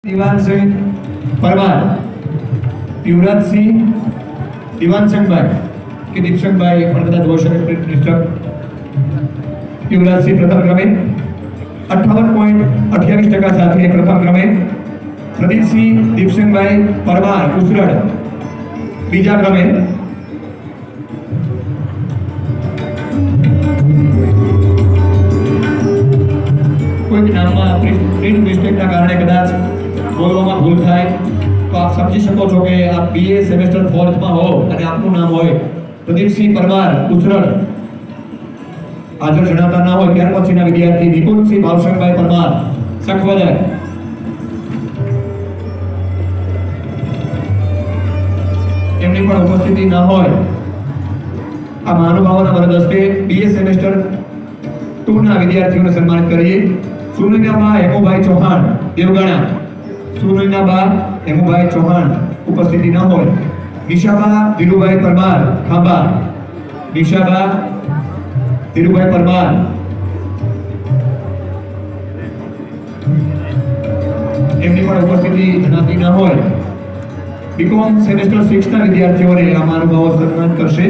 દિવાનસિંહ પરમાર, યુવરાજસિંહ દિવાનસિંહભાઈ કે દીપસિંહભાઈ પણ કદાચ હોઈ શકે ડિસ્ટર્બ. યુવરાજસિંહ પ્રથમ ક્રમે 58.28% સાથે પ્રથમ ક્રમે. પ્રદીપસિંહ દીપસિંહભાઈ પરમાર ઉસરડ બીજા ક્રમે. કોઈ નામમાં પ્રિન્ટ મિસ્ટેકના કારણે કદાચ બોલવામાં ભૂલ થાય તો આપ સમજી શકો છો કે આપ બીએ સેમેસ્ટર 4 માં હો અને આપનું નામ હોય પ્રદીપસિંહ પરમાર ઉસરડ હાજર જણાવતા ના હોય ત્યાર પછીના વિદ્યાર્થી નિકુંજસિંહ ભાવશંકરભાઈ પરમાર સખવદર એમની પણ ઉપસ્થિતિ ના હોય આ મહાનુભાવોના વરદસ્તે બીએ સેમેસ્ટર 2 ના વિદ્યાર્થીઓને સન્માનિત કરીએ. સુનૈનાબા હેમુભાઈ ચૌહાણ દેવગણા, સુનૈનાબા હેમુભાઈ ચૌહાણ ઉપસ્થિતિ ન હોય. નિશાબા ધીરુભાઈ પરમાર ખાંભા, નિશાબા ધીરુભાઈ પરમાર એમની પણ ઉપસ્થિતિ જણાતી ન હોય. બીકોમ સેમેસ્ટર 6 ના વિદ્યાર્થીઓને આ મહાનુભાવો સન્માન કરશે.